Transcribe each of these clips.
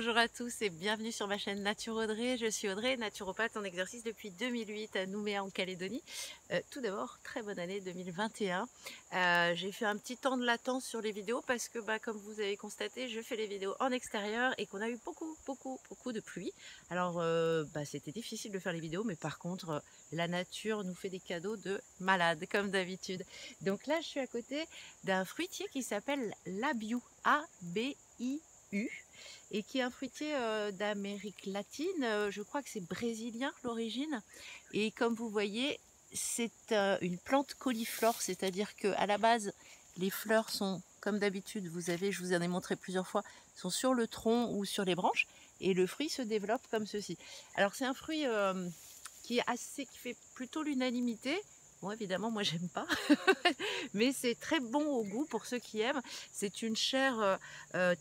Bonjour à tous et bienvenue sur ma chaîne Nature Audrey. Je suis Audrey, naturopathe en exercice depuis 2008 à Nouméa en Calédonie. Tout d'abord, très bonne année 2021. J'ai fait un petit temps de latence sur les vidéos parce que comme vous avez constaté, je fais les vidéos en extérieur et qu'on a eu beaucoup de pluie. Alors c'était difficile de faire les vidéos, mais par contre la nature nous fait des cadeaux de malade comme d'habitude. Donc là je suis à côté d'un fruitier qui s'appelle l'Abiu, A-B-I-U, et qui est un fruitier d'Amérique latine. Je crois que c'est brésilien l'origine, et comme vous voyez c'est une plante cauliflore, c'est-à-dire que à la base les fleurs sont comme d'habitude, je vous en ai montré plusieurs fois, sont sur le tronc ou sur les branches, et le fruit se développe comme ceci. Alors c'est un fruit qui fait plutôt l'unanimité. Bon, évidemment, moi, j'aime pas, mais c'est très bon au goût pour ceux qui aiment. C'est une chair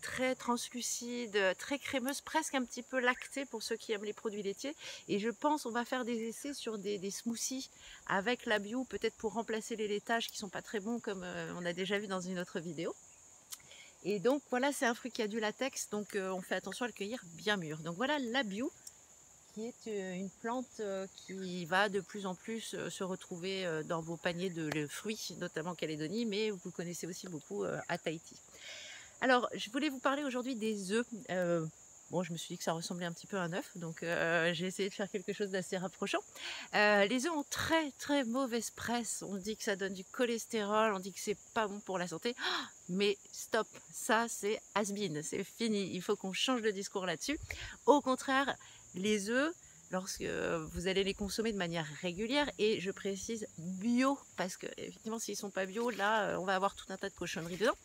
très translucide, très crémeuse, presque un petit peu lactée pour ceux qui aiment les produits laitiers. Et je pense on va faire des essais sur des smoothies avec la bio, peut-être pour remplacer les laitages qui sont pas très bons, comme on a déjà vu dans une autre vidéo. Et donc voilà, c'est un fruit qui a du latex, donc on fait attention à le cueillir bien mûr. Donc voilà la bio, qui est une plante qui va de plus en plus se retrouver dans vos paniers de fruits, notamment en Calédonie, mais vous connaissez aussi beaucoup à Tahiti. Alors, je voulais vous parler aujourd'hui des œufs. Bon, je me suis dit que ça ressemblait un petit peu à un œuf, donc j'ai essayé de faire quelque chose d'assez rapprochant. Les œufs ont très mauvaise presse. On dit que ça donne du cholestérol, on dit que c'est pas bon pour la santé. Oh, mais stop, ça c'est has-been, c'est fini. Il faut qu'on change de discours là-dessus. Au contraire, les œufs, lorsque vous allez les consommer de manière régulière, et je précise bio, parce que effectivement s'ils sont pas bio, là on va avoir tout un tas de cochonneries dedans.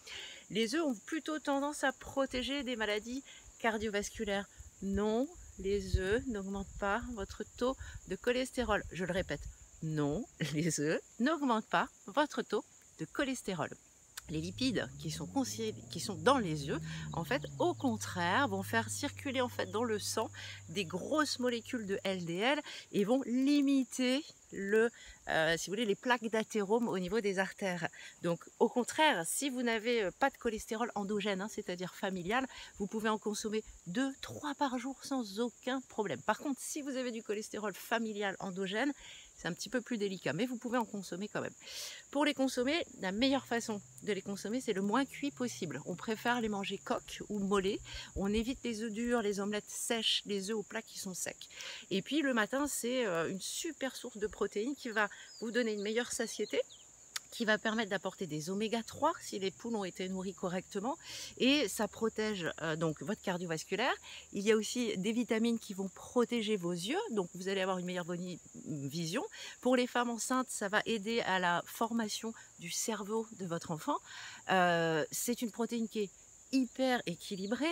Les œufs ont plutôt tendance à protéger des maladies cardiovasculaires. Non, les œufs n'augmentent pas votre taux de cholestérol. Je le répète, non, les œufs n'augmentent pas votre taux de cholestérol. Les lipides qui sont dans les œufs, en fait, au contraire, vont faire circuler en fait dans le sang des grosses molécules de LDL et vont limiter si vous voulez, les plaques d'athérome au niveau des artères. Donc, au contraire, si vous n'avez pas de cholestérol endogène, c'est-à-dire familial, vous pouvez en consommer 2-3 par jour sans aucun problème. Par contre, si vous avez du cholestérol familial endogène, c'est un petit peu plus délicat, mais vous pouvez en consommer quand même. Pour les consommer, la meilleure façon de les consommer, c'est le moins cuit possible. On préfère les manger coques ou mollets. On évite les œufs durs, les omelettes sèches, les œufs au plat qui sont secs. Et puis le matin, c'est une super source de protéines qui va vous donner une meilleure satiété, qui va permettre d'apporter des oméga 3 si les poules ont été nourries correctement, et ça protège donc votre cardiovasculaire. Il y a aussi des vitamines qui vont protéger vos yeux, donc vous allez avoir une meilleure vision. Pour les femmes enceintes, ça va aider à la formation du cerveau de votre enfant. C'est une protéine qui est hyper équilibrée,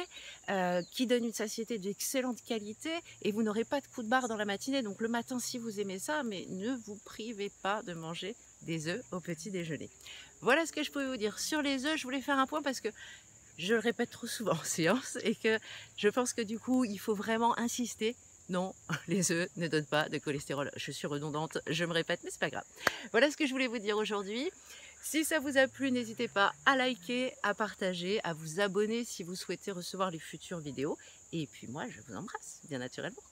qui donne une satiété d'excellente qualité, et vous n'aurez pas de coup de barre dans la matinée. Donc le matin, si vous aimez ça, mais ne vous privez pas de manger des œufs au petit déjeuner. Voilà ce que je pouvais vous dire sur les œufs. Je voulais faire un point parce que je le répète trop souvent en séance, et que je pense que du coup il faut vraiment insister. Non, les œufs ne donnent pas de cholestérol. Je suis redondante, je me répète, mais c'est pas grave. Voilà ce que je voulais vous dire aujourd'hui. Si ça vous a plu, n'hésitez pas à liker, à partager, à vous abonner si vous souhaitez recevoir les futures vidéos. Et puis moi, je vous embrasse, bien naturellement.